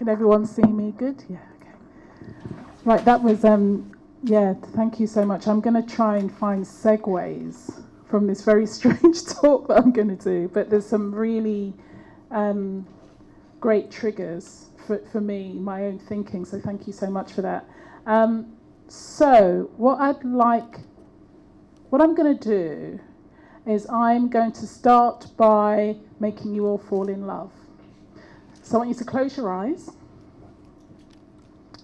Can everyone see me good? Yeah, okay. Right, that was, thank you so much. I'm going to try and find segues from this very strange talk that I'm going to do, but there's some really great triggers for me, my own thinking, so thank you so much for that. So what I'm going to do is I'm going to start by making you all fall in love. So I want you to close your eyes,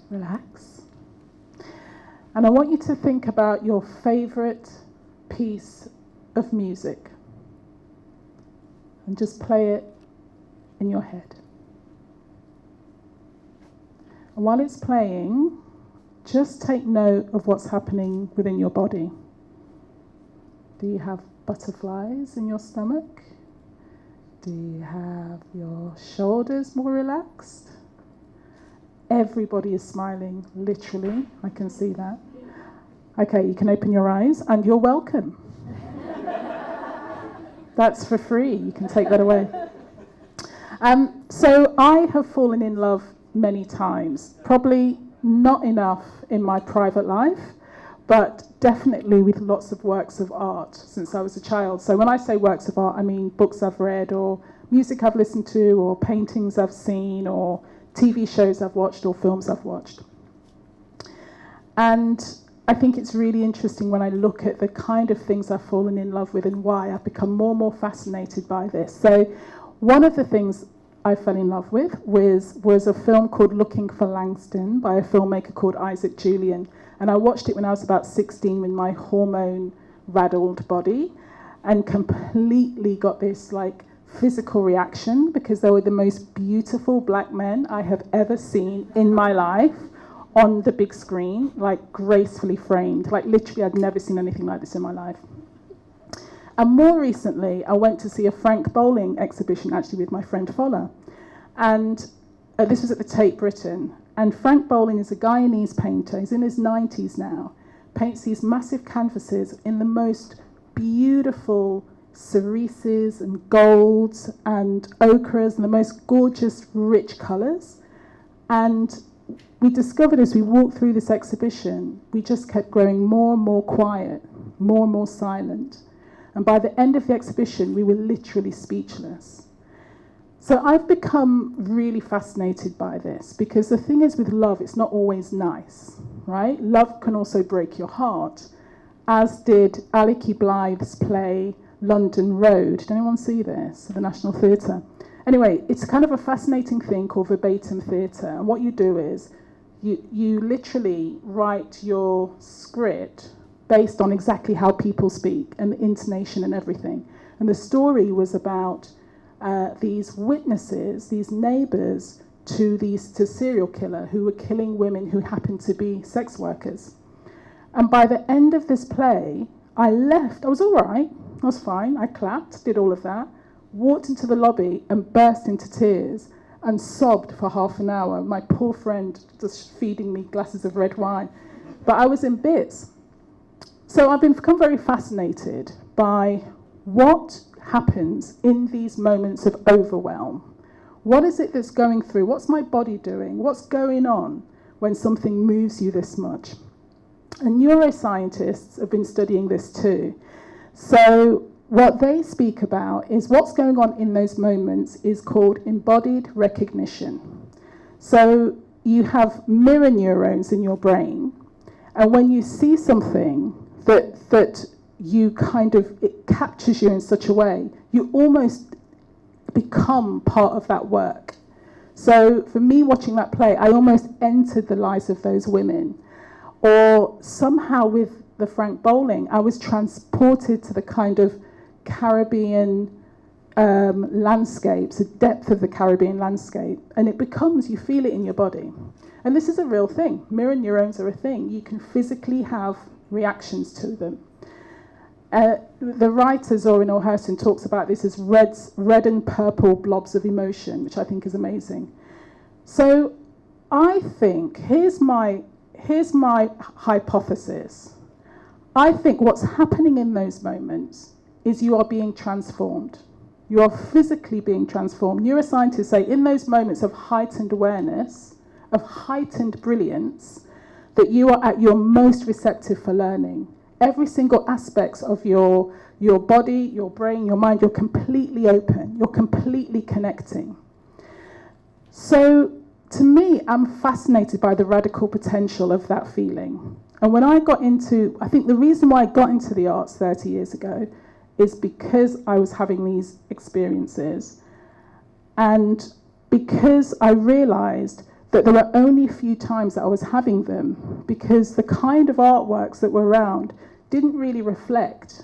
relax, and I want you to think about your favourite piece of music and just play it in your head. And while it's playing, just take note of what's happening within your body. Do you have butterflies in your stomach? Do you have your shoulders more relaxed? Everybody is smiling, literally. I can see that. Okay, you can open your eyes, and you're welcome. That's for free. You can take that away. So I have fallen in love many times. Probably not enough in my private life, but definitely with lots of works of art since I was a child. So when I say works of art, I mean books I've read, or music I've listened to, or paintings I've seen, or TV shows I've watched, or films I've watched. And I think it's really interesting when I look at the kind of things I've fallen in love with and why I've become more and more fascinated by this. So one of the things I fell in love with was a film called Looking for Langston by a filmmaker called Isaac Julian. And I watched it when I was about 16 with my hormone-raddled body, and completely got this like physical reaction because they were the most beautiful black men I have ever seen in my life on the big screen, like gracefully framed. Like literally I'd never seen anything like this in my life. And more recently, I went to see a Frank Bowling exhibition, actually with my friend Fola. And this was at the Tate Britain. And Frank Bowling is a Guyanese painter. He's in his 90s now. Paints these massive canvases in the most beautiful cerises and golds and ochres and the most gorgeous, rich colours. And we discovered as we walked through this exhibition, we just kept growing more and more quiet, more and more silent. And by the end of the exhibition, we were literally speechless. So I've become really fascinated by this because the thing is with love, it's not always nice, right? Love can also break your heart, as did Alicky Blythe's play London Road. Did anyone see this at the National Theatre? Anyway, it's kind of a fascinating thing called verbatim theatre. And what you do is you literally write your script based on exactly how people speak and the intonation and everything. And the story was about these witnesses, these neighbours to serial killer who were killing women who happened to be sex workers. And by the end of this play, I left. I was all right. I was fine. I clapped, did all of that, walked into the lobby and burst into tears and sobbed for half an hour. My poor friend just feeding me glasses of red wine. But I was in bits. So I've become very fascinated by what happens in these moments of overwhelm. What is it that's going through? What's my body doing? What's going on when something moves you this much? And neuroscientists have been studying this too. So what they speak about is what's going on in those moments is called embodied recognition. So you have mirror neurons in your brain, and when you see something that you kind of, it captures you in such a way, you almost become part of that work. So for me watching that play, I almost entered the lives of those women. Or somehow with the Frank Bowling, I was transported to the kind of Caribbean landscapes, the depth of the Caribbean landscape, and it becomes, you feel it in your body. And this is a real thing. Mirror neurons are a thing. You can physically have reactions to them. The writer Zora Neale Hurston talks about this as red and purple blobs of emotion, which I think is amazing. So I think, here's my hypothesis. I think what's happening in those moments is you are being transformed. You are physically being transformed. Neuroscientists say in those moments of heightened awareness, of heightened brilliance, that you are at your most receptive for learning. Every single aspect of your body, your brain, your mind, you're completely open. You're completely connecting. So to me, I'm fascinated by the radical potential of that feeling. And when I think the reason why I got into the arts 30 years ago is because I was having these experiences. And because I realized that there were only a few times that I was having them, because the kind of artworks that were around didn't really reflect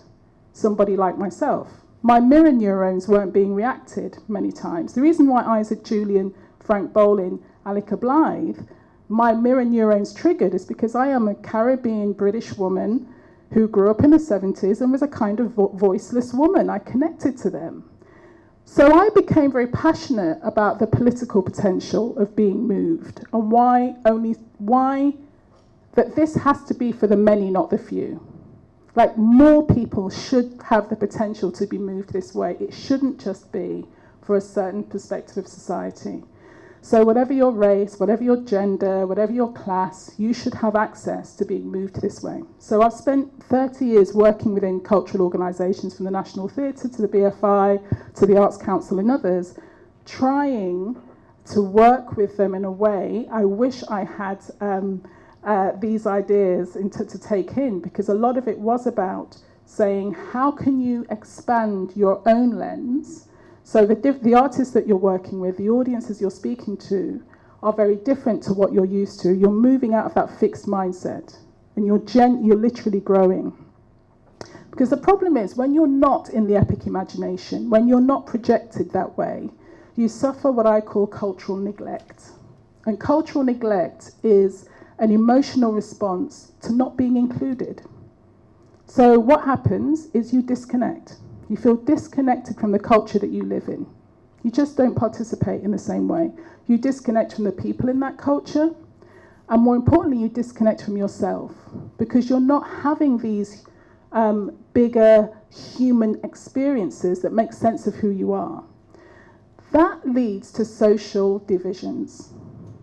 somebody like myself. My mirror neurons weren't being reacted many times. The reason why Isaac Julian, Frank Bolin, Alika Blythe, my mirror neurons triggered is because I am a Caribbean British woman who grew up in the 70s and was a kind of voiceless woman. I connected to them. So I became very passionate about the political potential of being moved and why that this has to be for the many, not the few. Like, more people should have the potential to be moved this way. It shouldn't just be for a certain perspective of society. So whatever your race, whatever your gender, whatever your class, you should have access to being moved this way. So I've spent 30 years working within cultural organisations, from the National Theatre to the BFI to the Arts Council and others, trying to work with them in a way. I wish I had these ideas to take in, because a lot of it was about saying, how can you expand your own lens? So the artists that you're working with, the audiences you're speaking to, are very different to what you're used to. You're moving out of that fixed mindset, and you're literally growing. Because the problem is, when you're not in the epic imagination, when you're not projected that way, you suffer what I call cultural neglect. And cultural neglect is an emotional response to not being included. So what happens is you disconnect. You feel disconnected from the culture that you live in. You just don't participate in the same way. You disconnect from the people in that culture, and more importantly, you disconnect from yourself, because you're not having these bigger human experiences that make sense of who you are. That leads to social divisions.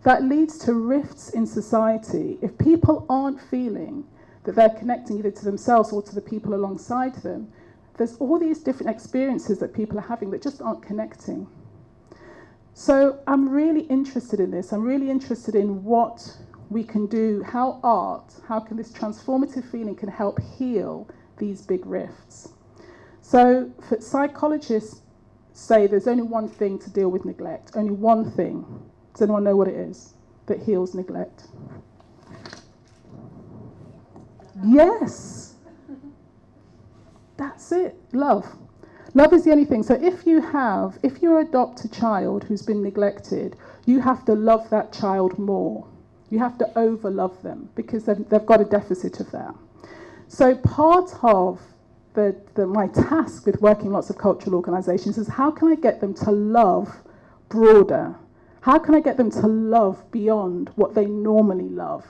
That leads to rifts in society. If people aren't feeling that they're connecting either to themselves or to the people alongside them, there's all these different experiences that people are having that just aren't connecting. So I'm really interested in this. I'm really interested in what we can do, how can this transformative feeling can help heal these big rifts. So psychologists say there's only one thing to deal with neglect, only one thing. Does anyone know what it is that heals neglect? Yes. That's it, love. Love is the only thing. So if you adopt a child who's been neglected, you have to love that child more. You have to over-love them, because they've got a deficit of that. So part of my task with working lots of cultural organisations is, how can I get them to love broader? How can I get them to love beyond what they normally love?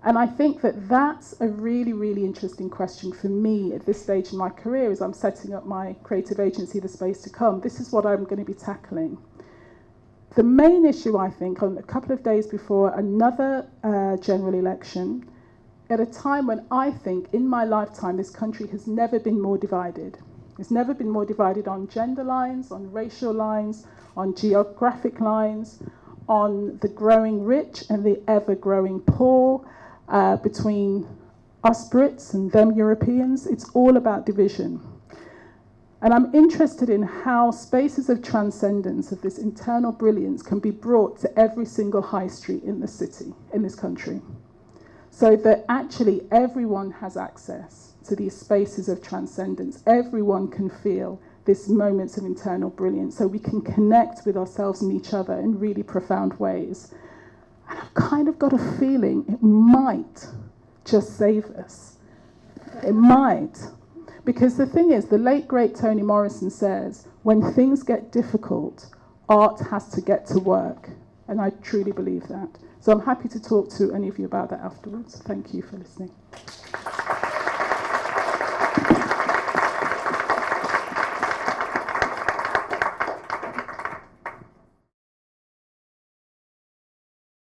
And I think that that's a really, really interesting question for me at this stage in my career, as I'm setting up my creative agency, The Space to Come. This is what I'm going to be tackling. The main issue, I think, on a couple of days before another general election, at a time when I think in my lifetime this country has never been more divided. It's never been more divided on gender lines, on racial lines, on geographic lines, on the growing rich and the ever-growing poor, between us Brits and them Europeans. It's all about division. And I'm interested in how spaces of transcendence, of this internal brilliance, can be brought to every single high street in the city, in this country, so that actually everyone has access to these spaces of transcendence. Everyone can feel these moments of internal brilliance, so we can connect with ourselves and each other in really profound ways. And I've kind of got a feeling it might just save us. It might. Because the thing is, the late, great Toni Morrison says, when things get difficult, art has to get to work. And I truly believe that. So I'm happy to talk to any of you about that afterwards. Thank you for listening.